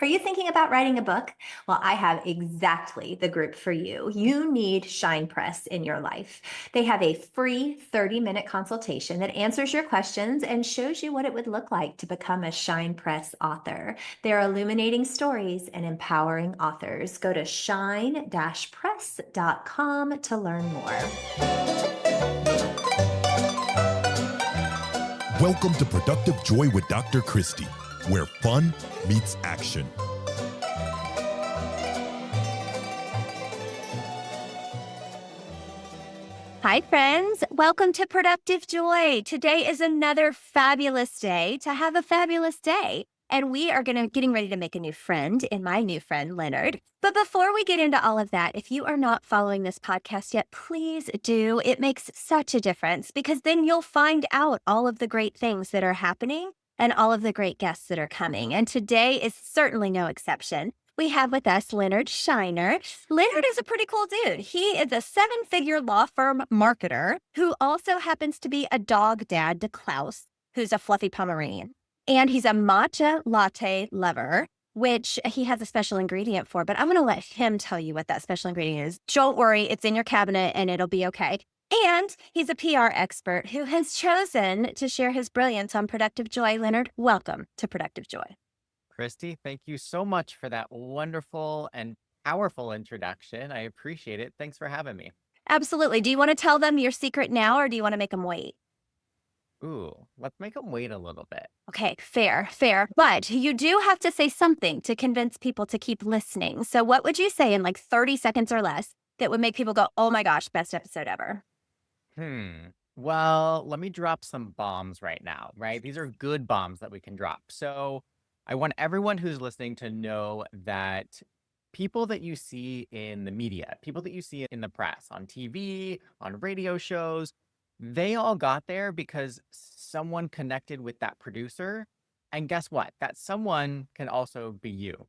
Are you thinking about writing a book? Well, I have exactly the group for you. You need Shine Press in your life. They have a free 30-minute consultation that answers your questions and shows you what it would look like to become a Shine Press author. They're illuminating stories and empowering authors. Go to shine-press.com to learn more. Welcome to Productive Joy with Dr. Christie, where fun meets action. Hi, friends. Welcome to Productive Joy. Today is another fabulous day to have a fabulous day. And we are getting ready to make a new friend in my new friend, Leonard. But before we get into all of that, if you are not following this podcast yet, please do. It makes such a difference because then you'll find out all of the great things that are happening and all of the great guests that are coming. And today is certainly no exception. We have with us Leonard Scheiner. Leonard is a pretty cool dude. He is a 7-figure law firm marketer who also happens to be a dog dad to Klaus, who's a fluffy Pomeranian. And he's a matcha latte lover, which he has a special ingredient for, but I'm going to let him tell you what that special ingredient is. Don't worry, it's in your cabinet and it'll be okay. And he's a PR expert who has chosen to share his brilliance on Productive Joy. Leonard, welcome to Productive Joy. Christy, thank you so much for that wonderful and powerful introduction. I appreciate it. Thanks for having me. Absolutely. Do you want to tell them your secret now or do you want to make them wait? Ooh, let's make them wait a little bit. Okay, fair. But you do have to say something to convince people to keep listening. So what would you say in like 30 seconds or less that would make people go, oh my gosh, best episode ever? Well, let me drop some bombs right now, right? These are good bombs that we can drop. So I want everyone who's listening to know that people that you see in the media, people that you see in the press, on TV, on radio shows, they all got there because someone connected with that producer. And guess what? That someone can also be you.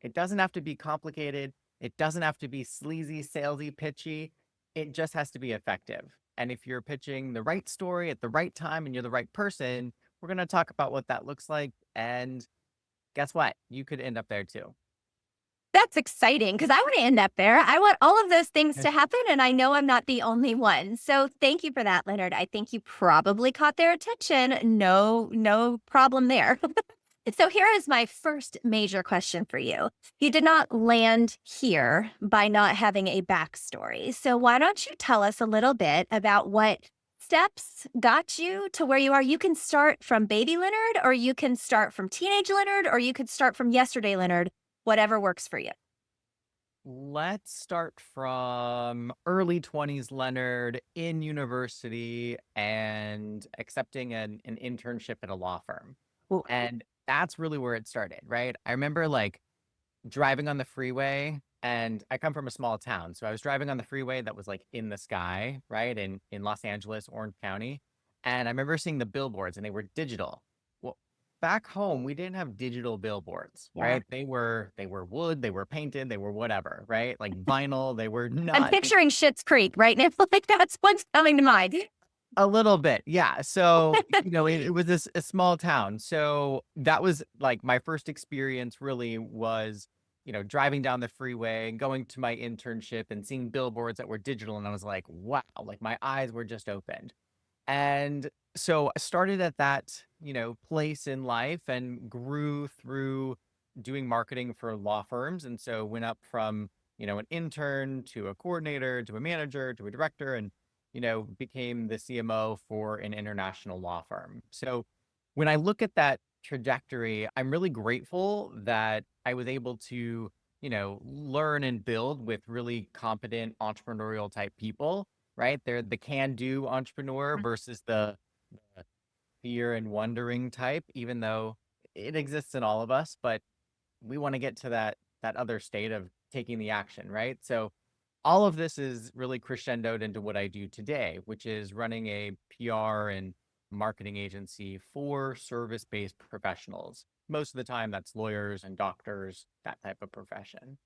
It doesn't have to be complicated. It doesn't have to be sleazy, salesy, pitchy. It just has to be effective. And if you're pitching the right story at the right time and you're the right person, we're going to talk about what that looks like. And guess what? You could end up there too. That's exciting because I want to end up there. I want all of those things to happen, and I know I'm not the only one. So thank you for that, Leonard. I think you probably caught their attention. No problem there. So here is my first major question for you. You did not land here by not having a backstory. So why don't you tell us a little bit about what steps got you to where you are? You can start from baby Leonard, or you can start from teenage Leonard, or you could start from yesterday Leonard, whatever works for you. Let's start from early 20s Leonard in university and accepting an internship at a law firm. Ooh. And that's really where it started, right? I remember like driving on the freeway, and I come from a small town. So I was driving on the freeway that was like in the sky, right? In Los Angeles, Orange County. And I remember seeing the billboards and they were digital. Well, back home, we didn't have digital billboards, Yeah. right? They were wood, they were painted, they were whatever, right? Like vinyl, they were not. I'm picturing Schitt's Creek right now. Like that's what's coming to mind. A little bit, yeah. So, it was a small town. So that was like my first experience really was, driving down the freeway and going to my internship and seeing billboards that were digital. And I was like, wow, like my eyes were just opened. And so I started at that, place in life and grew through doing marketing for law firms. And so went up from, an intern to a coordinator to a manager to a director and, became the CMO for an international law firm. So when I look at that trajectory, I'm really grateful that I was able to, learn and build with really competent entrepreneurial type people, right? They're the can-do entrepreneur versus the fear and wondering type, even though it exists in all of us, but we want to get to that other state of taking the action, right? So all of this is really crescendoed into what I do today, which is running a PR and marketing agency for service-based professionals. Most of the time, that's lawyers and doctors, that type of profession.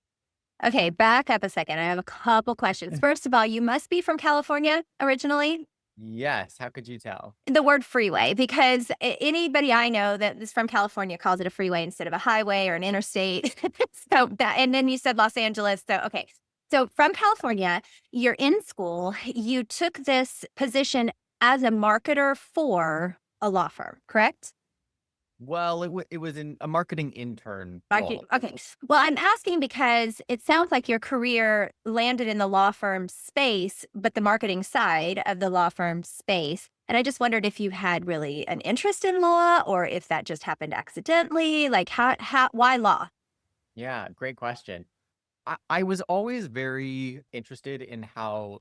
Okay, back up a second. I have a couple questions. First of all, you must be from California originally. Yes. How could you tell? The word freeway, because anybody I know that is from California calls it a freeway instead of a highway or an interstate. So that, and then you said Los Angeles. So, okay. So from California, you're in school, you took this position as a marketer for a law firm, correct? Well, it was in a marketing intern Marketing. role. Okay. Well, I'm asking because it sounds like your career landed in the law firm space, but the marketing side of the law firm space. And I just wondered if you had really an interest in law or if that just happened accidentally. Like why law? Yeah, great question. I was always very interested in how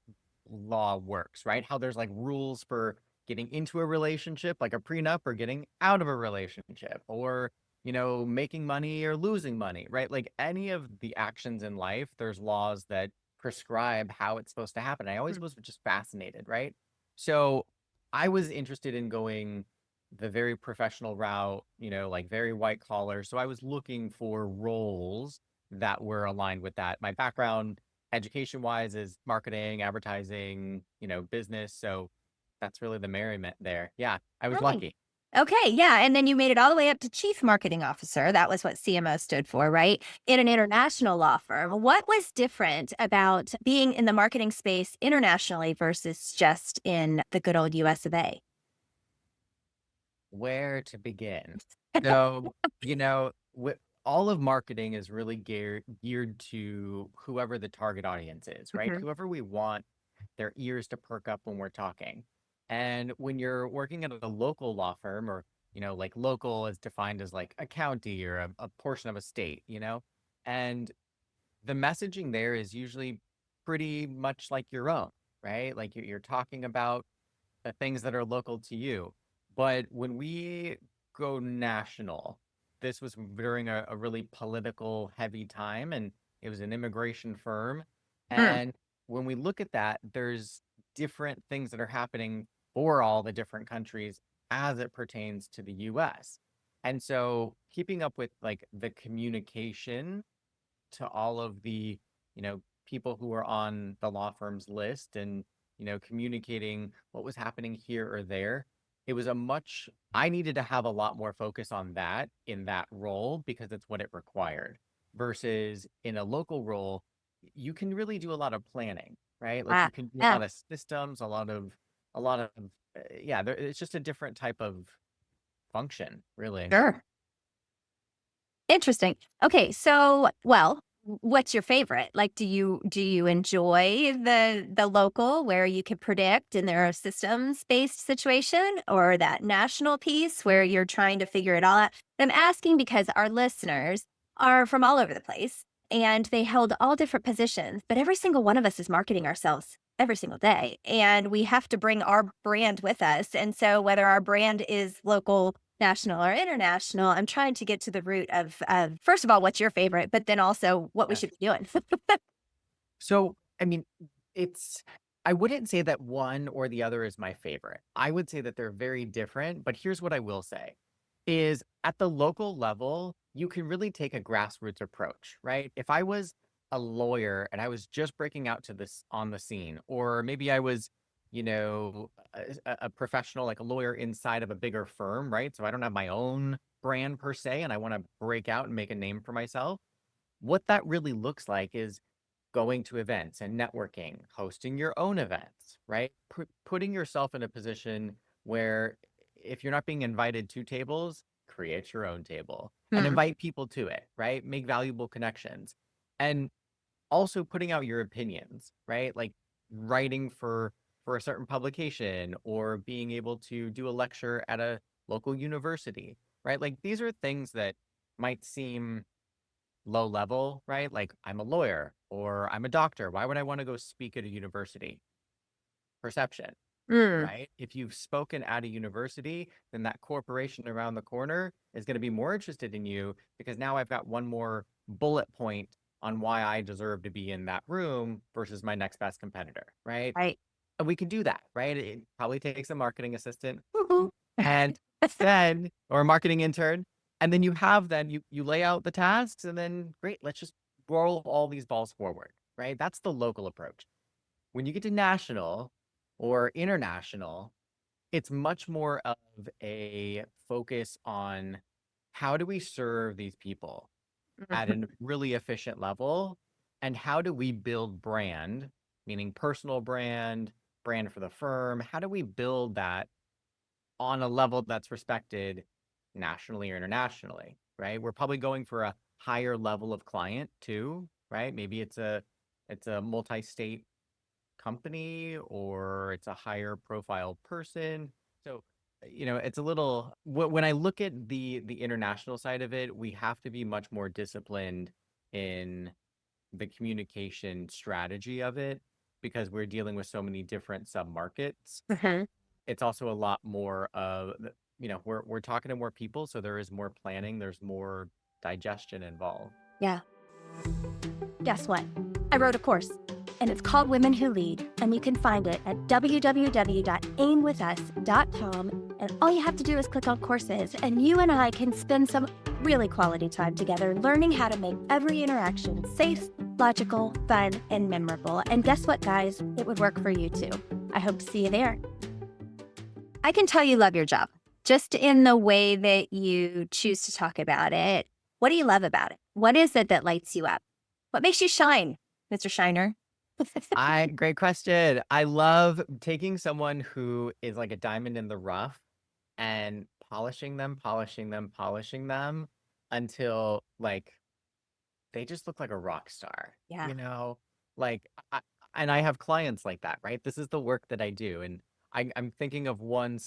law works, right? How there's like rules for getting into a relationship, like a prenup, or getting out of a relationship, or, making money or losing money, right? Like any of the actions in life, there's laws that prescribe how it's supposed to happen. I always Mm. was just fascinated, right? So I was interested in going the very professional route, like very white collar. So I was looking for roles that were aligned with that. My background, education wise, is marketing, advertising, business. So that's really the merriment there. Yeah, I was Nice. lucky. Okay, yeah, and then you made it all the way up to chief marketing officer. That was what CMO stood for, right? In an international law firm. What was different about being in the marketing space internationally versus just in the good old US of A? Where to begin? So, all of marketing is really geared to whoever the target audience is, right? Mhm. Whoever we want their ears to perk up when we're talking. And when you're working at a local law firm, or, like local is defined as like a county or a portion of a state, and the messaging there is usually pretty much like your own, right? Like you're talking about the things that are local to you. But when we go national, this was during a really political heavy time, and it was an immigration firm. Mm. And when we look at that, there's different things that are happening for all the different countries as it pertains to the US. And so keeping up with like the communication to all of the, people who are on the law firm's list, and, communicating what was happening here or there. It was I needed to have a lot more focus on that in that role because it's what it required versus in a local role, you can really do a lot of planning, right? Like Ah, you can do a yeah, lot of systems, yeah, it's just a different type of function, really. sure. Interesting. Okay, so, well, what's your favorite? Like, do you enjoy the local where you can predict and there are systems based situation, or that national piece where you're trying to figure it all out? I'm asking because our listeners are from all over the place and they held all different positions, but every single one of us is marketing ourselves every single day, and we have to bring our brand with us. And so, whether our brand is local, national, or international, I'm trying to get to the root of first of all, what's your favorite, but then also what we Yeah. should be doing. So, I mean, it's I wouldn't say that one or the other is my favorite. I would say that they're very different, but here's what I will say is at the local level, you can really take a grassroots approach, right? If I was a lawyer and I was just breaking out to this on the scene, or maybe I was, a professional, like a lawyer inside of a bigger firm, right? So I don't have my own brand per se, and I want to break out and make a name for myself. What that really looks like is going to events and networking, hosting your own events, right? Putting yourself in a position where if you're not being invited to tables, create your own table and Hmm. invite people to it, right? Make valuable connections. And also putting out your opinions, right? Like writing for a certain publication, or being able to do a lecture at a local university, right? Like these are things that might seem low level, right? Like I'm a lawyer or I'm a doctor. Why would I want to go speak at a university? Perception, Mm. right? If you've spoken at a university, then that corporation around the corner is going to be more interested in you because now I've got one more bullet point on why I deserve to be in that room versus my next best competitor, right? Right. And we can do that, right? It probably takes a marketing assistant, Woohoo. and then, or a marketing intern, and then you lay out the tasks, and then great, let's just roll all these balls forward, right? That's the local approach. When you get to national, or international, it's much more of a focus on how do we serve these people at a really efficient level, and how do we build brand, meaning personal brand, brand for the firm? How do we build that on a level that's respected nationally or internationally, right? We're probably going for a higher level of client too, right? Maybe it's a multi-state company, or it's a higher profile person. So, it's a little when I look at the international side of it, we have to be much more disciplined in the communication strategy of it, because we're dealing with so many different sub markets. Mhm. It's also a lot more of we're talking to more people, so there is more planning, there's more digestion involved. Yeah. Guess what? I wrote a course, and it's called Women Who Lead, and you can find it at www.aimwithus.com. And all you have to do is click on courses, and you and I can spend some really quality time together learning how to make every interaction safe, logical, fun, and memorable. And guess what, guys? It would work for you too. I hope to see you there. I can tell you love your job, just in the way that you choose to talk about it. What do you love about it? What is it that lights you up? What makes you shine, Mr. Scheiner? Great question. I love taking someone who is like a diamond in the rough and polishing them, polishing them, polishing them until like they just look like a rock star, Yeah. Like, and I have clients like that, right? This is the work that I do. And I'm thinking of one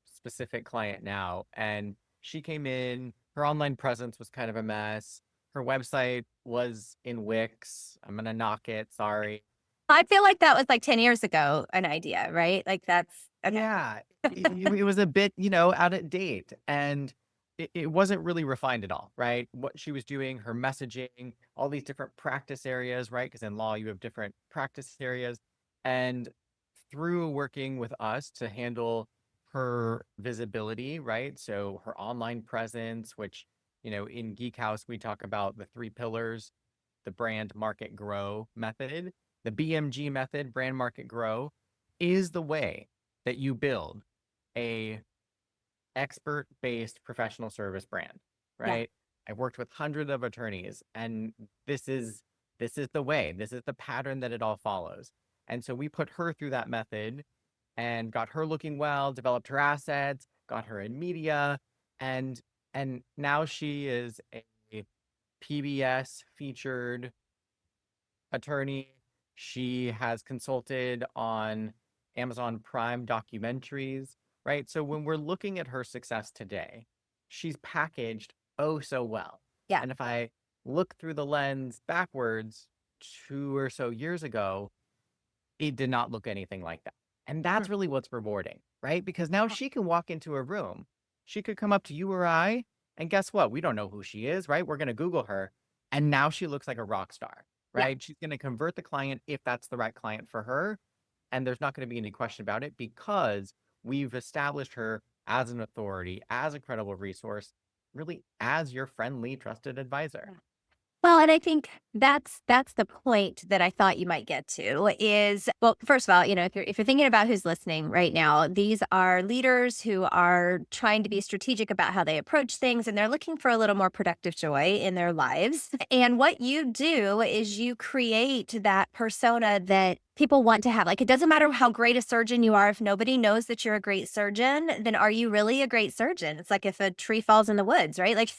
specific client now, and she came in, her online presence was kind of a mess. Her website was in Wix. I'm gonna knock it, sorry. I feel like that was like 10 years ago, an idea, right? Like that's okay. Yeah, it was a bit, out of date, and it wasn't really refined at all, right? What she was doing, her messaging, all these different practice areas, right? Because in law, you have different practice areas. And through working with us to handle her visibility, right? So her online presence, which, in Geek House, we talk about the three pillars: the brand, market, grow method. The BMG method, brand, market, grow, is the way that you build a expert-based professional service brand, Yeah. right? I've worked with hundreds of attorneys, and this is the way. This is the pattern that it all follows. And so we put her through that method and got her looking well, developed her assets, got her in media, and now she is a PBS featured attorney. She has consulted on Amazon Prime documentaries, right? So when we're looking at her success today, she's packaged oh so well. Yeah. And if I look through the lens backwards 2 or so years ago, it did not look anything like that. And that's really what's rewarding, right? Because now she can walk into a room. She could come up to you or I, and guess what? We don't know who she is, right? We're going to Google her. And now she looks like a rock star, Yeah. right? She's going to convert the client if that's the right client for her. And there's not going to be any question about it, because we've established her as an authority, as a credible resource, really as your friendly, trusted advisor. Well, and I think that's the point that I thought you might get to is, well, first of all, if you're thinking about who's listening right now, these are leaders who are trying to be strategic about how they approach things, and they're looking for a little more productive joy in their lives. And what you do is you create that persona that people want to have. Like, it doesn't matter how great a surgeon you are. If nobody knows that you're a great surgeon, then are you really a great surgeon? It's like if a tree falls in the woods, right? Like,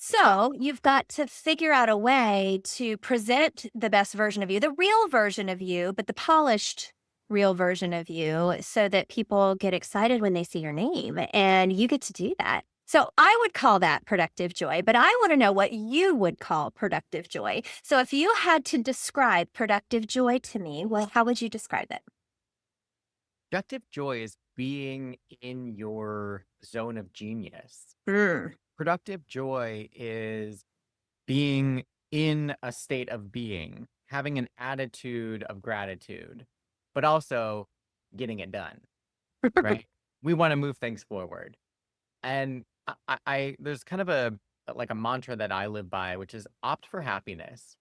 so you've got to figure out a way to present the best version of you, the real version of you, but the polished real version of you, so that people get excited when they see your name, and you get to do that. So I would call that productive joy, but I want to know what you would call productive joy. So if you had to describe productive joy to me, well, how would you describe it? Productive joy is being in your zone of genius. Mm, Productive joy is being in a state of being, having an attitude of gratitude, but also getting it done, right? We want to move things forward. And there's kind of like a mantra that I live by, which is opt for happiness.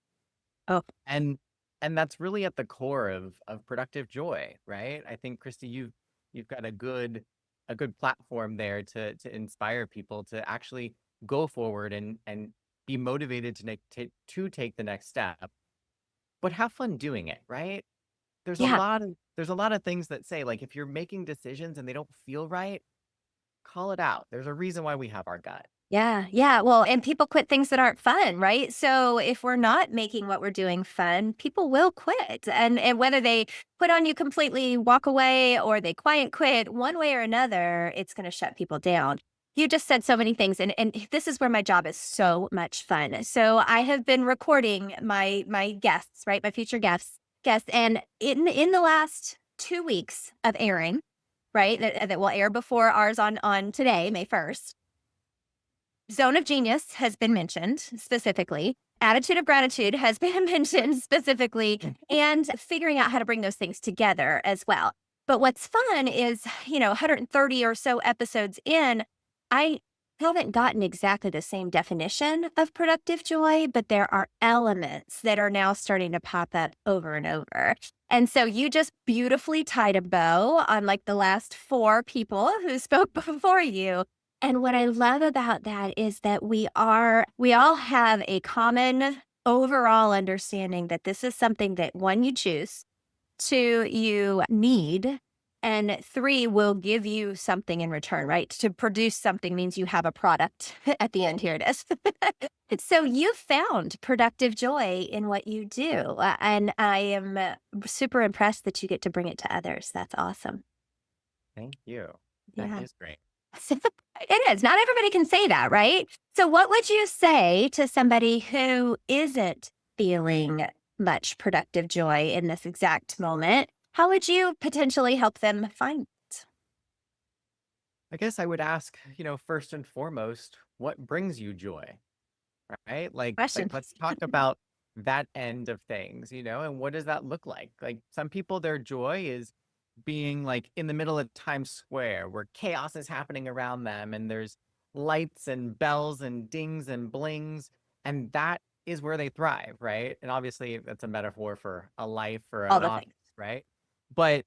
Oh, And And that's really at the core of productive joy, right? I think, Christy, you've got a good platform there to inspire people to actually go forward and be motivated to take the next step, but have fun doing it, right? Yeah. There's a lot of things that say, like, if you're making decisions and they don't feel right, call it out. There's a reason why we have our gut. Yeah, yeah. Well, and people quit things that aren't fun, right? So if we're not making what we're doing fun, people will quit. And whether they put on you completely, walk away, or they quiet quit, one way or another, it's going to shut people down. You just said so many things, and this is where my job is so much fun. So I have been recording my guests, right, my future guests, and in the last 2 weeks of airing, right, that will air before ours on today, May 1st. Zone of genius has been mentioned specifically. Attitude of gratitude has been mentioned specifically, and figuring out how to bring those things together as well. But what's fun is, 130 or so episodes in, I haven't gotten exactly the same definition of productive joy, but there are elements that are now starting to pop up over and over. And so you just beautifully tied a bow on like the last four people who spoke before you. And what I love about that is that we all have a common overall understanding that this is something that, one, you choose, two, you need, and three, will give you something in return, right? To produce something means you have a product at the end. Here it is. So you found productive joy in what you do. And I am super impressed that you get to bring it to others. That's awesome. Thank you. That Yeah. is great. It is. Not everybody can say that, right? So, what would you say to somebody who isn't feeling much productive joy in this exact moment? How would you potentially help them find it? I guess I would ask, first and foremost, what brings you joy, right? Like Question. let's talk about that end of things, and what does that look like? Like some people, their joy is being like in the middle of Times Square where chaos is happening around them and there's lights and bells and dings and blings, and that is where they thrive, right? And obviously that's a metaphor for a life or All an the office, things. right? But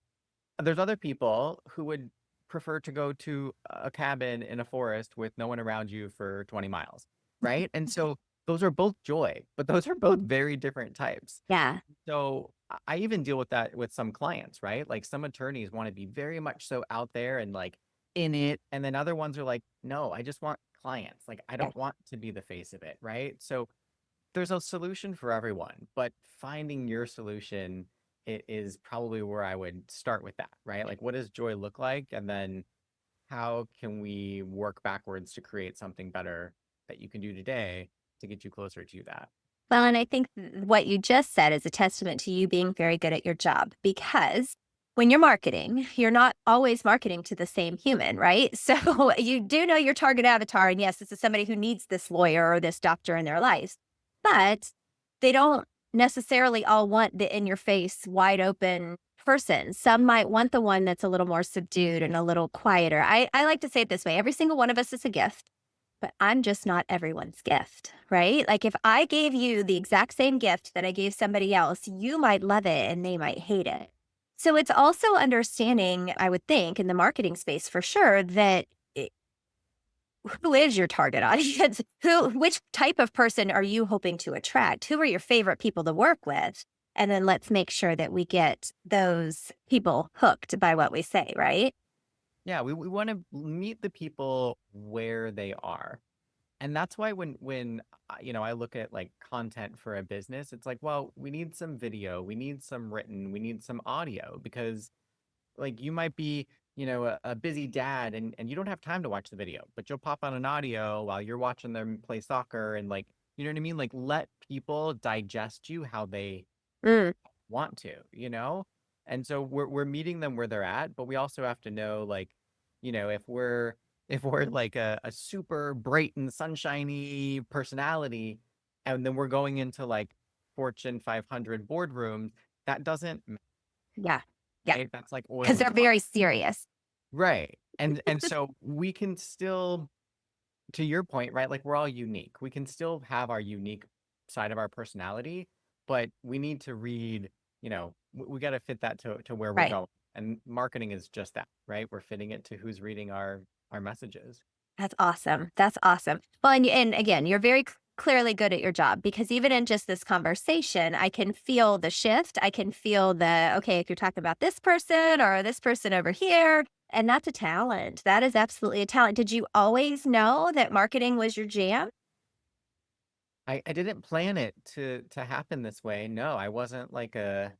there's other people who would prefer to go to a cabin in a forest with no one around you for 20 miles, right? And so those are both joy, but those are both very different types. Yeah. So I even deal with that with some clients, right? Like some attorneys want to be very much so out there and like in it. And then other ones are like, no, I just want clients. Like I Yeah. don't want to be the face of it, right? So there's a solution for everyone, but finding your solution is probably where I would start with that, right? Like, what does joy look like? And then how can we work backwards to create something better that you can do today to get you closer to that? Well, and I think what you just said is a testament to you being very good at your job, because when you're marketing, you're not always marketing to the same human, right? So you do know your target avatar. And yes, this is somebody who needs this lawyer or this doctor in their life, but they don't necessarily all want the in your face, wide open person. Some might want the one that's a little more subdued and a little quieter. I like to say it this way: every single one of us is a gift, but I'm just not everyone's gift, right? Like if I gave you the exact same gift that I gave somebody else, you might love it and they might hate it. So it's also understanding, I would think, in the marketing space for sure, that who is your target audience? Which type of person are you hoping to attract? Who are your favorite people to work with? And then let's make sure that we get those people hooked by what we say, right? Yeah, we want to meet the people where they are. And that's why when I look at like content for a business, it's like, well, we need some video, we need some written, we need some audio because like you might be, a busy dad and you don't have time to watch the video, but you'll pop on an audio while you're watching them play soccer and like, you know what I mean? Like let people digest you how they Mm, want to. And so we're meeting them where they're at, but we also have to know like, if we're like a super bright and sunshiny personality, and then we're going into like Fortune 500 boardrooms, that doesn't yeah. Yeah. right? That's like oil Because and they're water. very serious. Right. And so we can still, to your point, right? Like we're all unique. We can still have our unique side of our personality, but we need to read, we got to fit that to where we're Right. going. And marketing is just that, right? We're fitting it to who's reading our messages. That's awesome. That's awesome. Well, and again, you're very clearly good at your job because even in just this conversation, I can feel the shift. I can feel okay, if you're talking about this person or this person over here, and that's a talent. That is absolutely a talent. Did you always know that marketing was your jam? I didn't plan it to happen this way. No, I wasn't like a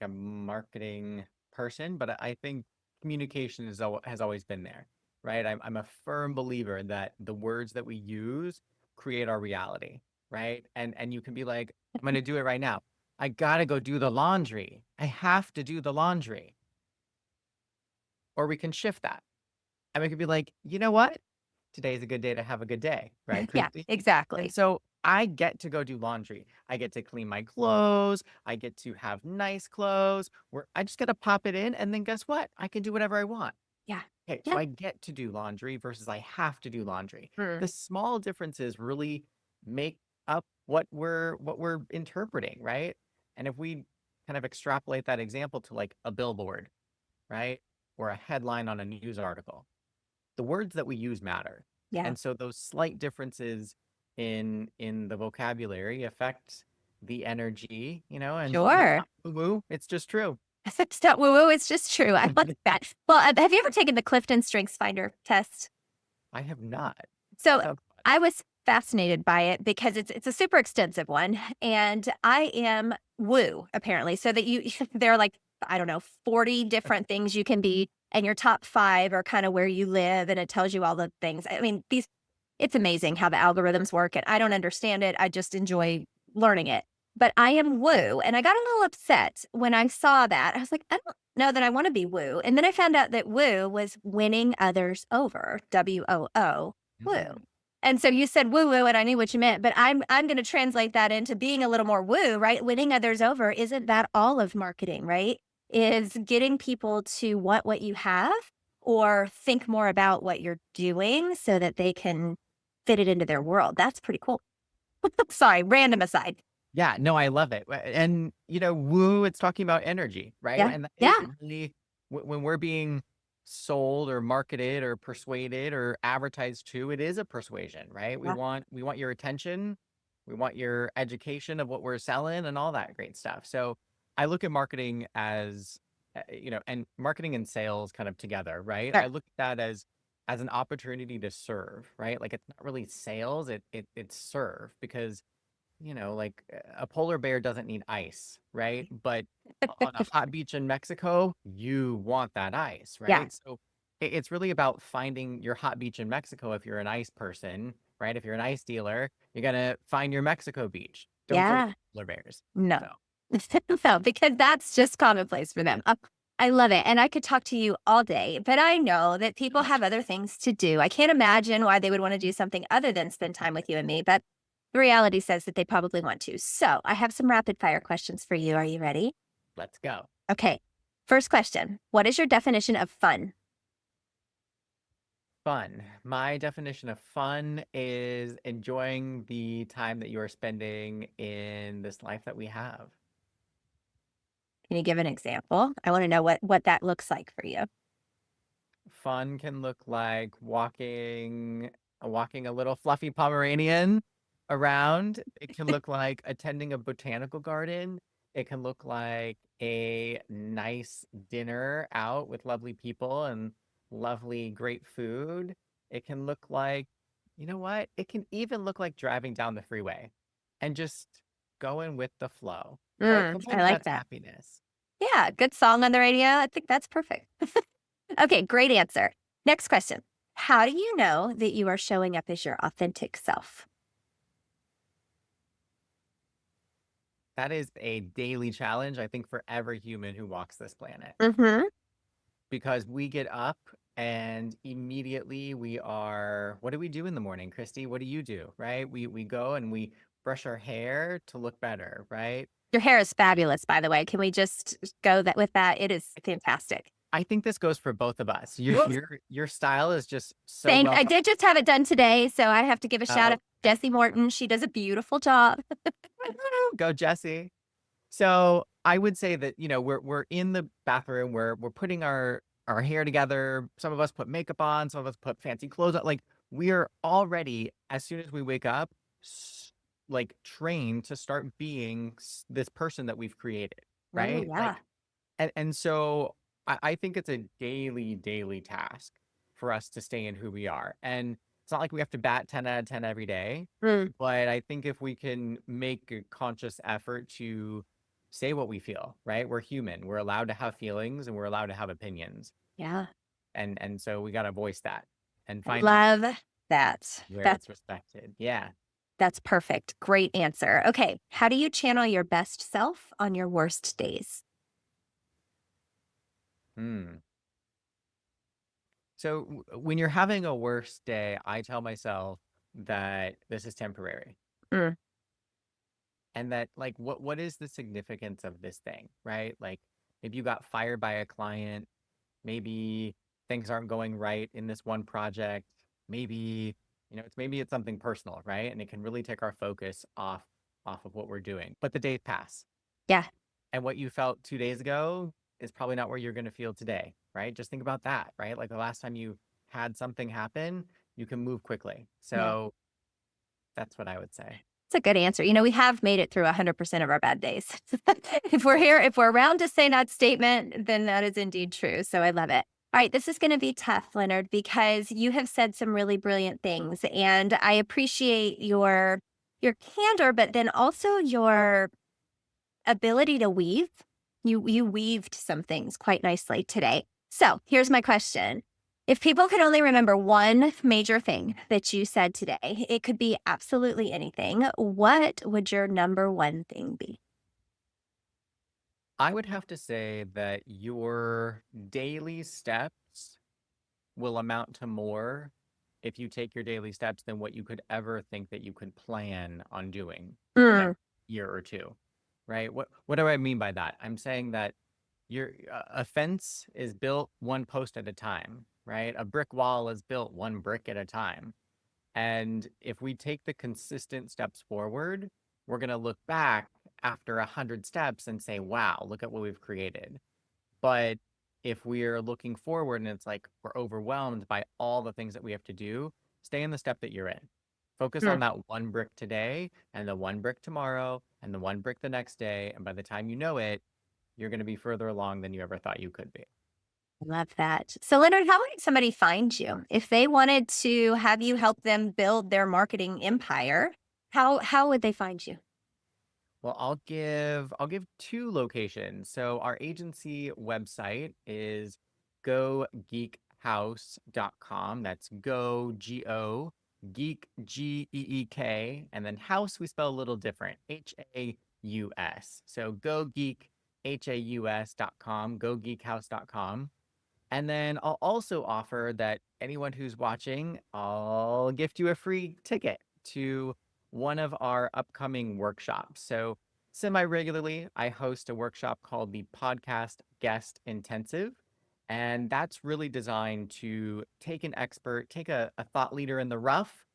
marketing person, but I think communication has always been there, right? I'm a firm believer that the words that we use create our reality, right? And you can be like, I'm gonna do it right now. I gotta go do the laundry. I have to do the laundry. Or we can shift that. And we could be like, you know what? Today's a good day to have a good day, right, Yeah, Christy? And exactly. so I get to go do laundry. I get to clean my clothes. I get to have nice clothes where I just got to pop it in. And then guess what? I can do whatever I want. Yeah. Okay. So Yeah. I get to do laundry versus I have to do laundry. Mm. The small differences really make up what we're interpreting, right? And if we kind of extrapolate that example to like a billboard, right? Or a headline on a news article, the words that we use matter. Yeah. And so those slight differences in the vocabulary affect the energy, and it's Sure. not woo-woo, it's just true. It's not woo woo. It's just true. I like that. Well, have you ever taken the Clifton Strengths Finder test? I have not. So Oh, I was fascinated by it because it's a super extensive one, and I am woo apparently. So that there are like I don't know 40 different things you can be, and your top 5 are kind of where you live, and it tells you all the things. I mean, it's amazing how the algorithms work, and I don't understand it. I just enjoy learning it. But I am woo, and I got a little upset when I saw that. I was like, I don't know that I want to be woo, and then I found out that woo was winning others over. WOO. Woo. mm. And so you said woo woo, and I knew what you meant, but I'm going to translate that into being a little more woo, right? Winning others over. Isn't that all of marketing, right? Is getting people to want what you have or think more about what you're doing so that they can fit it into their world. That's pretty cool. Sorry, random aside. Yeah, no, I love it. And woo, it's talking about energy, right? Yeah. And that is Yeah. really when we're being sold or marketed or persuaded or advertised to, it is a persuasion, right? We Yeah. want your attention, we want your education of what we're selling and all that great stuff. So I look at marketing as and marketing and sales kind of together, right? Sure. I look at that as an opportunity to serve, right? Like it's not really sales, it's serve because like a polar bear doesn't need ice, right? But on a hot beach in Mexico, you want that ice, Yeah. right? So it's really about finding your hot beach in Mexico if you're an ice person, right? If you're an ice dealer, you're gonna find your Mexico beach. Don't go to Yeah. polar bears. No. So No, because that's just commonplace for them. I love it. And I could talk to you all day, but I know that people have other things to do. I can't imagine why they would want to do something other than spend time with you and me, but the reality says that they probably want to. So I have some rapid fire questions for you. Are you ready? let's go. Okay. First question. What is your definition of fun? Fun. My definition of fun is enjoying the time that you are spending in this life that we have. Can you give an example? I want to know what that looks like for you. Fun can look like walking a little fluffy Pomeranian around. It can look like attending a botanical garden. It can look like a nice dinner out with lovely people and lovely, great food. It can look like, you know what? It can even look like driving down the freeway and just going with the flow, right? I Sometimes like that's that. happiness. Yeah, good song on the radio. I think that's perfect. Okay, great answer. Next question. How do you know that you are showing up as your authentic self? That is a daily challenge, I think, for every human who walks this planet. Mm-hmm. Because we get up and immediately what do we do in the morning, Christy? What do you do, right? We go and we brush our hair to look better, right? Your hair is fabulous, by the way. Can we just go with that? It is fantastic. I think this goes for both of us. Whoops. Your style is just so Thank. well I did just have it done today, so I have to give a shout out to Jessie Morton. She does a beautiful job. Go, Jesse. So I would say that, we're in the bathroom, we're putting our hair together. Some of us put makeup on, some of us put fancy clothes on. Like we are already, as soon as we wake up, s- like trained to start being this person that we've created, Oh, right? yeah. And so I think it's a daily task for us to stay in who we are. And it's not like we have to bat 10 out of 10 every day, Mm, but I think if we can make a conscious effort to say what we feel, right? We're human. We're allowed to have feelings and we're allowed to have opinions. yeah. And so we got to voice that and I find love that. where it's respected. Yeah. That's perfect. Great answer. Okay. How do you channel your best self on your worst days? Hmm. So when you're having a worse day, I tell myself that this is temporary. Mm, And that like what is the significance of this thing, right? Like maybe you got fired by a client, maybe things aren't going right in this one project, maybe maybe it's something personal, right? And it can really take our focus off of what we're doing. But the days pass. yeah. And what you felt 2 days ago is probably not where you're going to feel today, right? Just think about that, right? Like the last time you had something happen, you can move quickly. Yeah. So that's what I would say. It's a good answer. We have made it through 100% of our bad days. If we're around to say that statement, then that is indeed true. So I love it. All right, this is going to be tough, Leonard, because you have said some really brilliant things, and I appreciate your candor, but then also your ability to weave. You weaved some things quite nicely today. So here's my question. If people could only remember one major thing that you said today, it could be absolutely anything. What would your number one thing be? I would have to say that your daily steps will amount to more if you take your daily steps than what you could ever think that you could plan on doing the Mm, next year or two, right? What do I mean by that? I'm saying that your a fence is built one post at a time, right? A brick wall is built one brick at a time. And if we take the consistent steps forward, we're going to look back after 100 steps and say, wow, look at what we've created. But if we're looking forward and it's like we're overwhelmed by all the things that we have to do, stay in the step that you're in. Focus on mm. that one brick today and the one brick tomorrow and the one brick the next day. And by the time you know it, you're going to be further along than you ever thought you could be. I love that. So, Leonard, how would somebody find you if they wanted to have you help them build their marketing empire? How would they find you? Well, I'll give two locations. So our agency website is gogeekhouse.com. That's go geek geek, and then house we spell a little different. Haus. So gogeekhaus.com, gogeekhouse.com. And then I'll also offer that anyone who's watching, I'll gift you a free ticket to one of our upcoming workshops. So, semi regularly, I host a workshop called the Podcast Guest Intensive. And that's really designed to take an expert, take a thought leader in the rough,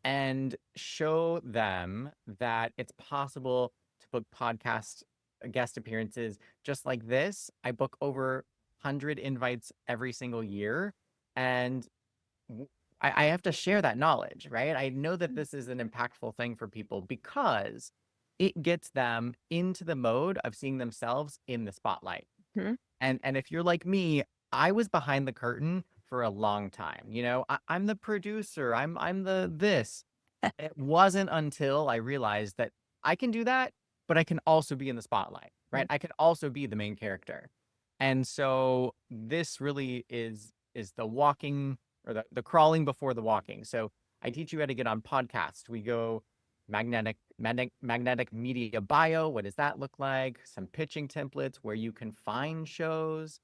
and show them that it's possible to book podcast guest appearances just like this. I book over 100 invites every single year. And I have to share that knowledge, right? I know that this is an impactful thing for people because it gets them into the mode of seeing themselves in the spotlight. Hmm? And if you're like me, I was behind the curtain for a long time. I'm the producer. I'm the this. It wasn't until I realized that I can do that, but I can also be in the spotlight, right? I can also be the main character. And so this really is the walking or the crawling before the walking. So I teach you how to get on podcasts. We go magnetic media bio. What does that look like? Some pitching templates where you can find shows.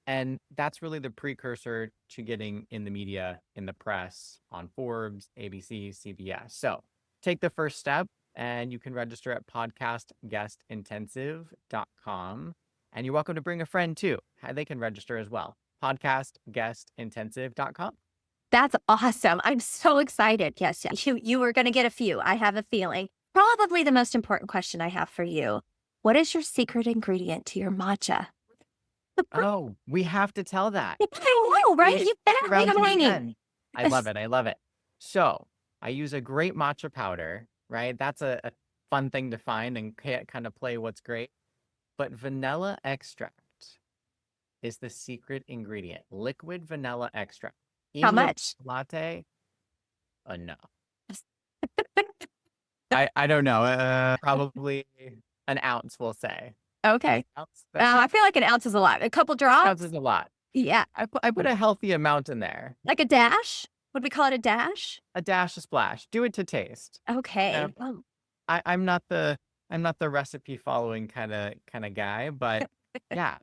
And that's really the precursor to getting in the media, in the press, on Forbes, ABC, CBS. So take the first step and you can register at podcastguestintensive.com. And you're welcome to bring a friend too. They can register as well. Podcastguestintensive.com. That's awesome. I'm so excited. Yes, you were going to get a few. I have a feeling. Probably the most important question I have for you. what is your secret ingredient to your matcha? Oh, we have to tell that. I know, right? Wait, You better round leave to them the hanging. end. I love it. I love it. So I use a great matcha powder, right? That's a fun thing to find and kind of play what's great. But vanilla extract is the secret ingredient. Liquid vanilla extract. How In your much? latte, enough. I don't know. Probably an ounce, we'll say. Okay. Ounce, I feel like an ounce is a lot. A couple drops? ounce is a lot. Yeah. I put a healthy amount in there. Like a dash? Would we call it a dash? A dash, a splash. Do it to taste. Okay. Yeah. I'm not the recipe following kind of guy, but yeah.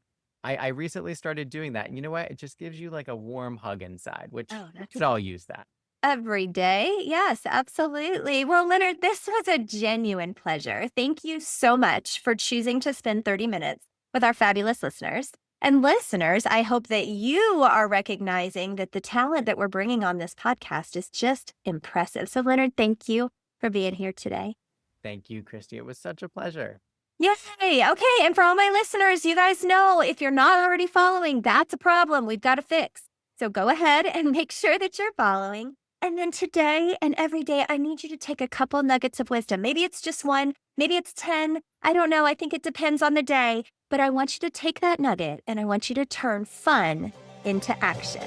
I recently started doing that. And you know what? It just gives you like a warm hug inside, which Oh, we that's could all use that. every day. Yes, absolutely. Well, Leonard, this was a genuine pleasure. Thank you so much for choosing to spend 30 minutes with our fabulous listeners. And listeners, I hope that you are recognizing that the talent that we're bringing on this podcast is just impressive. So, Leonard, thank you for being here today. Thank you, Christy. It was such a pleasure. Yay. Okay. And for all my listeners, you guys know if you're not already following, that's a problem we've got to fix. So go ahead and make sure that you're following. And then today and every day, I need you to take a couple nuggets of wisdom. Maybe it's just one, maybe it's 10. I don't know. I think it depends on the day. But I want you to take that nugget and I want you to turn fun into action.